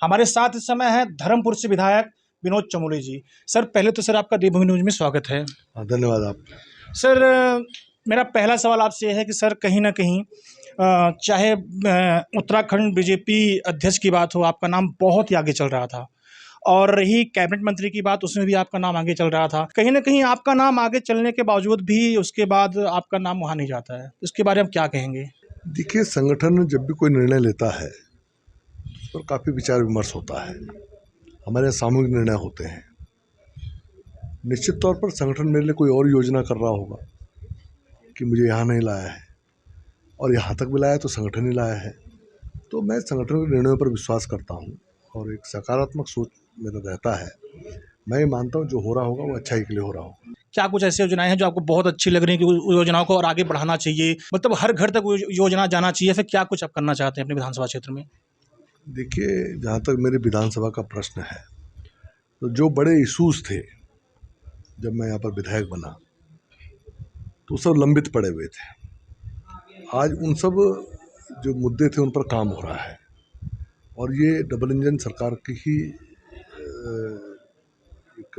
हमारे साथ इस समय है धर्मपुर से विधायक विनोद चमोली जी। सर पहले तो सर आपका देवभूमि न्यूज में स्वागत है। धन्यवाद आप। सर मेरा पहला सवाल आपसे है कि सर कहीं ना कहीं चाहे उत्तराखंड बीजेपी अध्यक्ष की बात हो, आपका नाम बहुत ही आगे चल रहा था, और रही कैबिनेट मंत्री की बात, उसमें भी आपका नाम आगे चल रहा था। कहीं ना कहीं आपका नाम आगे चलने के बावजूद भी उसके बाद आपका नाम वहाँ नहीं जाता है, इसके बारे में क्या कहेंगे? देखिए, संगठन जब भी कोई निर्णय लेता है उस पर काफ़ी विचार विमर्श होता है। हमारे यहाँ सामूहिक निर्णय होते हैं। निश्चित तौर पर संगठन मेरे लिए कोई और योजना कर रहा होगा कि मुझे यहाँ नहीं लाया है, और यहाँ तक भी लाया तो संगठन ही लाया है। तो मैं संगठन के निर्णयों पर विश्वास करता हूँ और एक सकारात्मक सोच मेरा रहता है। मैं ये मानता हूँ जो हो रहा होगा वो अच्छाई के लिए हो रहा होगा। क्या कुछ ऐसी योजनाएं हैं जो आपको बहुत अच्छी लग रही हैं कि उस योजनाओं को और आगे बढ़ाना चाहिए, मतलब हर घर तक वो योजना जाना चाहिए, फिर क्या कुछ आप करना चाहते हैं अपने विधानसभा क्षेत्र में? देखिए, जहाँ तक मेरे विधानसभा का प्रश्न है, तो जो बड़े इशूज़ थे जब मैं यहाँ पर विधायक बना तो सब लंबित पड़े हुए थे। आज उन सब जो मुद्दे थे उन पर काम हो रहा है, और ये डबल इंजन सरकार की ही एक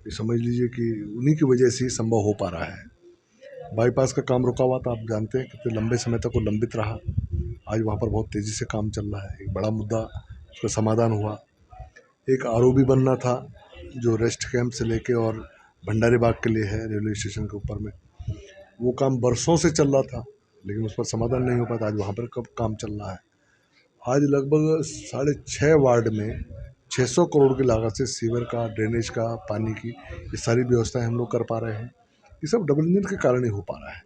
ये समझ लीजिए कि उन्हीं की वजह से ही संभव हो पा रहा है। बाईपास का काम रुका हुआ था, आप जानते हैं कितने लंबे समय तक वो लंबित रहा। आज वहाँ पर बहुत तेज़ी से काम चल रहा है, एक बड़ा मुद्दा उसका समाधान हुआ। एक आरओबी बनना था जो रेस्ट कैंप से लेके और भंडारी बाग के लिए है, रेलवे स्टेशन के ऊपर में। वो काम बरसों से चल रहा था लेकिन उस पर समाधान नहीं हो पाता। आज वहाँ पर कब काम चल रहा है। आज लगभग 6.5 वार्ड में 600 करोड़ की लागत से सीवर का, ड्रेनेज का, पानी की ये सारी व्यवस्थाएं हम लोग कर पा रहे हैं। ये सब डबल इंजन के कारण ही हो पा रहा है।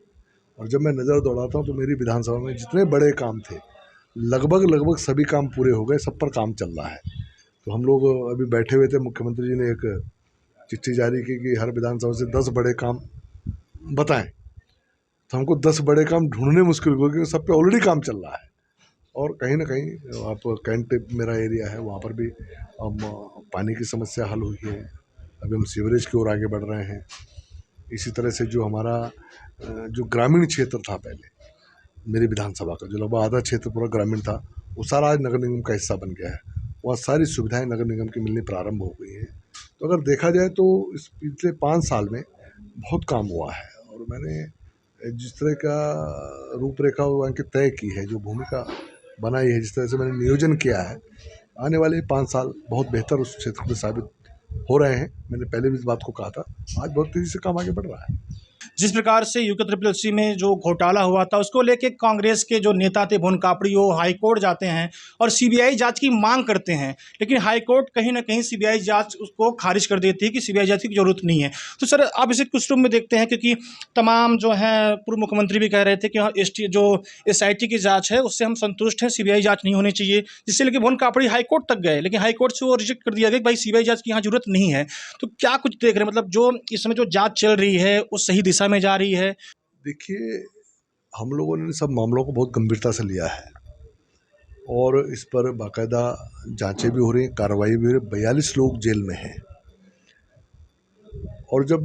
और जब मैं नज़र दौड़ाता हूँ तो मेरी विधानसभा में जितने बड़े काम थे लगभग सभी काम पूरे हो गए, सब पर काम चल रहा है। तो हम लोग अभी बैठे हुए थे, मुख्यमंत्री जी ने एक चिट्ठी जारी की कि हर विधानसभा से 10 बड़े काम बताएं। तो हमको 10 बड़े काम ढूंढने मुश्किल हो, क्योंकि सब पे ऑलरेडी काम चल रहा है। और कहीं ना कहीं आप कैंट मेरा एरिया है, वहाँ पर भी अब पानी की समस्या हल हुई है। अभी हम सीवरेज की ओर आगे बढ़ रहे हैं। इसी तरह से जो हमारा जो ग्रामीण क्षेत्र था पहले मेरी विधानसभा का, जो लगभग आधा क्षेत्र पूरा ग्रामीण था, वो सारा आज नगर निगम का हिस्सा बन गया है। वहाँ सारी सुविधाएं नगर निगम की मिलनी प्रारंभ हो गई हैं। तो अगर देखा जाए तो इस पिछले 5 साल में बहुत काम हुआ है, और मैंने जिस तरह का रूपरेखा वहाँ की तय की है, जो भूमिका बनाई है, जिस तरह से मैंने नियोजन किया है, आने वाले 5 साल बहुत बेहतर उस क्षेत्र में साबित हो रहे हैं। मैंने पहले भी इस बात को कहा था। आज बहुत तेज़ी से काम आगे बढ़ रहा है। जिस प्रकार से यूके ट्रिपल सी में जो घोटाला हुआ था उसको लेके कांग्रेस के जो नेता थे भुवन कापड़ी, वो हाईकोर्ट जाते हैं और सीबीआई जांच की मांग करते हैं, लेकिन हाईकोर्ट कहीं ना कहीं सीबीआई जांच उसको खारिज कर देती है कि सीबीआई जांच की जरूरत नहीं है। तो सर आप इसे कुछ रूप में देखते हैं, क्योंकि तमाम जो है पूर्व मुख्यमंत्री भी कह रहे थे कि जो SIT की जाँच है उससे हम संतुष्ट हैं, सीबीआई जाँच नहीं होनी चाहिए, जिससे लेकिन भुवन कापड़ी हाईकोर्ट तक गए, लेकिन हाईकोर्ट से वो रिजेक्ट कर दिया गया कि भाई सीबीआई जाँच की यहाँ जरूरत नहीं है। तो क्या कुछ देख रहे हैं, मतलब जो इस समय जो जाँच चल रही है वो सही दिशा में जा रही है? देखिए, हम लोगों ने सब मामलों को बहुत गंभीरता से लिया है और इस पर बाकायदा जांचें भी हो रही हैं, कार्रवाई भी हो रही है। 42 लोग जेल में हैं। और जब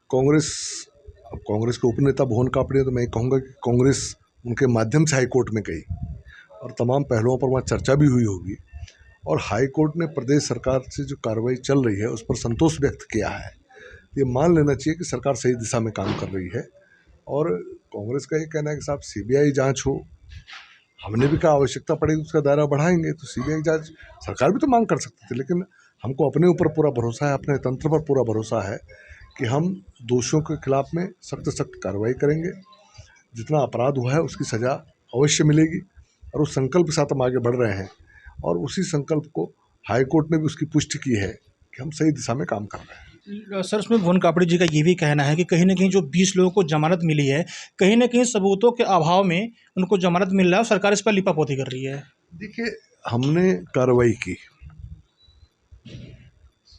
कांग्रेस के उपनेता भुवन कापड़ी है, तो मैं कहूँगा कि कांग्रेस उनके माध्यम से हाईकोर्ट में गई और तमाम पहलुओं पर वहाँ चर्चा भी हुई होगी, और हाईकोर्ट ने प्रदेश सरकार से जो कार्रवाई चल रही है उस पर संतोष व्यक्त किया है। ये मान लेना चाहिए कि सरकार सही दिशा में काम कर रही है। और कांग्रेस का ये कहना है कि साहब सीबीआई जांच हो, हमने भी कहा आवश्यकता पड़ेगी उसका दायरा बढ़ाएंगे। तो सीबीआई जांच सरकार भी तो मांग कर सकती थी, लेकिन हमको अपने ऊपर पूरा भरोसा है, अपने तंत्र पर पूरा भरोसा है कि हम दोषियों के खिलाफ में सख्त कार्रवाई करेंगे। जितना अपराध हुआ है उसकी सज़ा अवश्य मिलेगी, और उस संकल्प के साथ हम आगे बढ़ रहे हैं। और उसी संकल्प को हाईकोर्ट ने भी उसकी पुष्टि की है कि हम सही दिशा में काम कर रहे हैं। सर उसमें भुवन कापड़ी जी का ये भी कहना है कि कहीं ना कहीं जो 20 लोगों को जमानत मिली है, कहीं ना कहीं सबूतों के अभाव में उनको जमानत मिल रहा है और सरकार इस पर लिपापोती कर रही है। देखिए, हमने कार्रवाई की,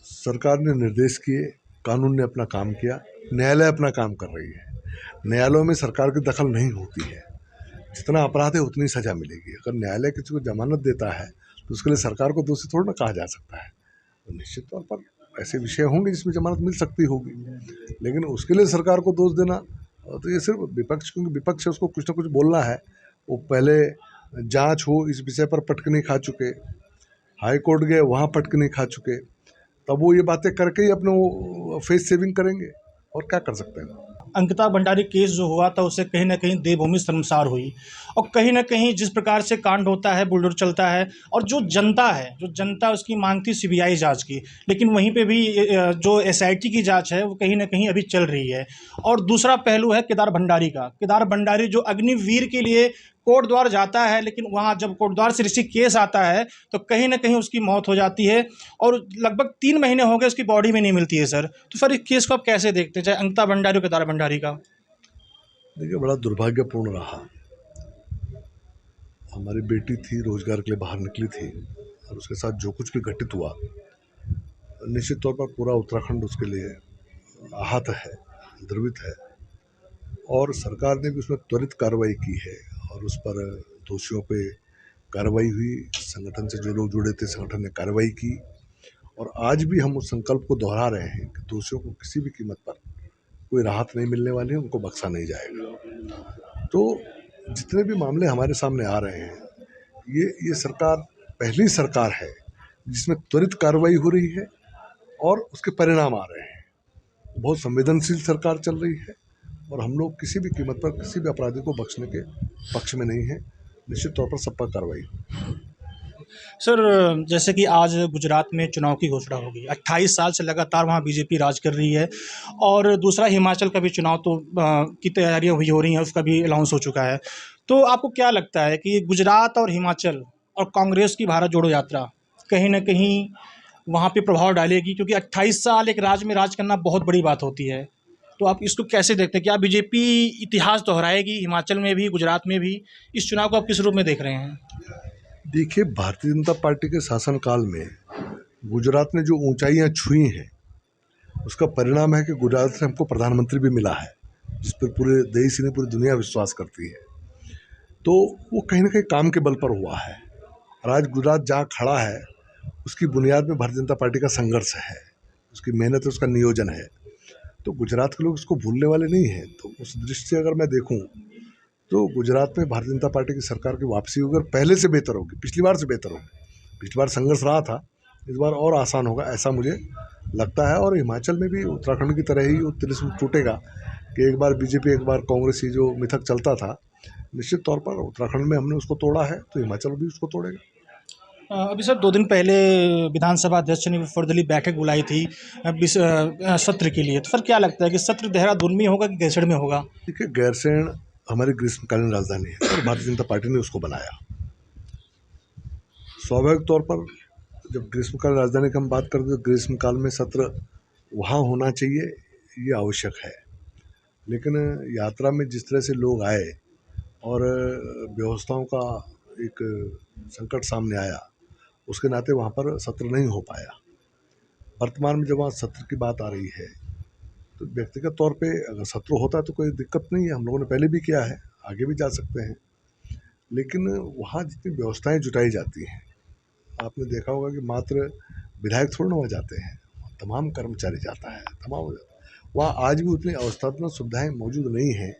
सरकार ने निर्देश किए, कानून ने अपना काम किया, न्यायालय अपना काम कर रही है। न्यायालयों में सरकार की दखल नहीं होती है। जितना अपराध है उतनी सज़ा मिलेगी। अगर न्यायालय किसी को जमानत देता है तो उसके लिए सरकार को दोषी थोड़ा ना कहा जा सकता है। तो निश्चित तौर पर ऐसे विषय होंगे जिसमें जमानत मिल सकती होगी, लेकिन उसके लिए सरकार को दोष देना तो ये सिर्फ विपक्ष, क्योंकि विपक्ष है उसको कुछ ना कुछ बोलना है। वो पहले जांच हो इस विषय पर पटकनी खा चुके, हाई कोर्ट गए, वहाँ पटक नहीं खा चुके, तब वो ये बातें करके ही अपने वो फेस सेविंग करेंगे, और क्या कर सकते हैं। अंकिता भंडारी केस जो हुआ था उससे कहीं ना कहीं देवभूमि शर्मसार हुई, और कहीं ना कहीं जिस प्रकार से कांड होता है, बुलडोजर चलता है, और जो जनता उसकी मांग थी सीबीआई जांच की, लेकिन वहीं पे भी जो एसआईटी की जांच है वो कहीं ना कहीं अभी चल रही है। और दूसरा पहलू है केदार भंडारी का। केदार भंडारी जो अग्निवीर के लिए कोर्ट द्वार जाता है, लेकिन वहाँ जब कोर्ट द्वार से रिसीव केस आता है तो कहीं ना कहीं उसकी मौत हो जाती है, और लगभग 3 महीने हो गए उसकी बॉडी में नहीं मिलती है सर। तो सर इस केस को आप कैसे देखते हैं, चाहे अंकिता भंडारी और केदार भंडारी का? देखिए, बड़ा दुर्भाग्यपूर्ण रहा। हमारी बेटी थी, रोजगार के लिए बाहर निकली थी, और उसके साथ जो कुछ भी घटित हुआ, निश्चित तौर पर पूरा उत्तराखंड उसके लिए आहत है, द्रवित है, और सरकार ने भी उसमें त्वरित कार्रवाई की है, और उस पर दोषियों पे कार्रवाई हुई। संगठन से जो लोग जुड़े थे, संगठन ने कार्रवाई की, और आज भी हम उस संकल्प को दोहरा रहे हैं कि दोषियों को किसी भी कीमत पर कोई राहत नहीं मिलने वाली है, उनको बख्शा नहीं जाएगा। तो जितने भी मामले हमारे सामने आ रहे हैं, ये सरकार पहली सरकार है जिसमें त्वरित कार्रवाई हो रही है और उसके परिणाम आ रहे हैं। बहुत संवेदनशील सरकार चल रही है, और हम लोग किसी भी कीमत पर किसी भी अपराधी को बख्शने के पक्ष में नहीं है। निश्चित तौर पर सब पर कार्रवाई। सर जैसे कि आज गुजरात में चुनाव की घोषणा होगी, 28 साल से लगातार वहाँ बीजेपी राज कर रही है, और दूसरा हिमाचल का भी चुनाव तो की तैयारियां हुई हो रही हैं, उसका भी अनाउंस हो चुका है। तो आपको क्या लगता है कि गुजरात और हिमाचल और कांग्रेस की भारत जोड़ो यात्रा कहीं ना कहीं वहाँ पे प्रभाव डालेगी? क्योंकि 28 साल एक राज्य में राज करना बहुत बड़ी बात होती है। तो आप इसको कैसे देखते हैं? क्या बीजेपी इतिहास दोहराएगी हिमाचल में भी, गुजरात में भी? इस चुनाव को आप किस रूप में देख रहे हैं? देखिए, भारतीय जनता पार्टी के शासनकाल में गुजरात ने जो ऊंचाइयां छुई हैं, उसका परिणाम है कि गुजरात से हमको प्रधानमंत्री भी मिला है, जिस पर पूरे देश ने, पूरी दुनिया विश्वास करती है। तो वो कहीं ना कहीं काम के बल पर हुआ है, और आज गुजरात जहाँ खड़ा है उसकी बुनियाद में भारतीय जनता पार्टी का संघर्ष है, उसकी मेहनत है, उसका नियोजन है। तो गुजरात के लोग इसको भूलने वाले नहीं हैं। तो उस दृष्टि से अगर मैं देखूं तो गुजरात में भारतीय जनता पार्टी की सरकार की वापसी होगी, और पहले से बेहतर होगी, पिछली बार से बेहतर होगी। पिछली बार संघर्ष रहा था, इस बार और आसान होगा, ऐसा मुझे लगता है। और हिमाचल में भी उत्तराखंड की तरह ही वो तिलिस्म टूटेगा कि एक बार बीजेपी एक बार कांग्रेस, ही जो मिथक चलता था, निश्चित तौर पर उत्तराखंड में हमने उसको तोड़ा है, तो हिमाचल भी उसको तोड़ेगा। अभी सर 2 दिन पहले विधानसभा अध्यक्ष ने फर्दली बैठक बुलाई थी सत्र के लिए। तो सर क्या लगता है कि सत्र देहरादून में होगा कि गैरसैंण में होगा? देखिए, गैरसैंण हमारी ग्रीष्मकालीन राजधानी है, और भारतीय जनता पार्टी ने उसको बनाया। स्वाभाविक तौर पर जब ग्रीष्मकालीन राजधानी की हम बात करते हैं तो ग्रीष्मकाल में सत्र वहाँ होना चाहिए, ये आवश्यक है। लेकिन यात्रा में जिस तरह से लोग आए और व्यवस्थाओं का एक संकट सामने आया, उसके नाते वहाँ पर सत्र नहीं हो पाया। वर्तमान में जब वहाँ सत्र की बात आ रही है, तो व्यक्तिगत तौर पे अगर सत्र होता है तो कोई दिक्कत नहीं है, हम लोगों ने पहले भी किया है, आगे भी जा सकते हैं। लेकिन वहाँ जितनी व्यवस्थाएं जुटाई जाती हैं, आपने देखा होगा कि मात्र विधायक थोड़ा ना वहाँ जाते हैं, तमाम कर्मचारी जाता है, तमाम। वहाँ आज भी उतनी अवस्थात्मक सुविधाएं मौजूद नहीं हैं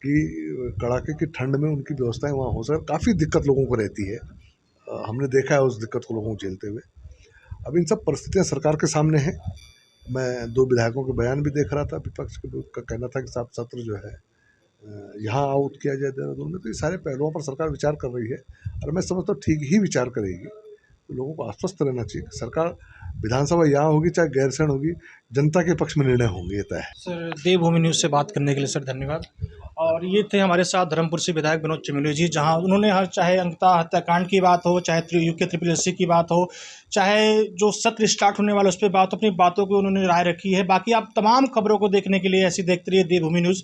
कि कड़ाके की ठंड में उनकी व्यवस्थाएं वहाँ हो सके। काफ़ी दिक्कत लोगों को रहती है, हमने देखा है उस दिक्कत को लोगों को झेलते हुए। अब इन सब परिस्थितियाँ सरकार के सामने हैं। मैं 2 विधायकों के बयान भी देख रहा था, विपक्ष का कहना था कि साहब सत्र जो है यहाँ आउट किया जाए देहरादून में। तो ये सारे पहलुओं पर सरकार विचार कर रही है, और मैं समझता हूँ ठीक ही विचार करेगी। तो लोगों को आश्वस्त रहना चाहिए कि सरकार, विधानसभा यहाँ होगी चाहे गैरसैंण होगी, जनता के पक्ष में निर्णय होंगे, ये तय है। सर देवभूमि न्यूज़ से बात करने के लिए सर धन्यवाद। और ये थे हमारे साथ धर्मपुर से विधायक विनोद चमेली जी, जहां उन्होंने चाहे अंकिता हत्याकांड की बात हो, चाहे यूके SSS की बात हो, चाहे जो सत्र स्टार्ट होने वाला उस पर बात हो, अपनी बातों को उन्होंने राय रखी है। बाकी आप तमाम खबरों को देखने के लिए ऐसी देखते रहिए देवभूमि न्यूज़।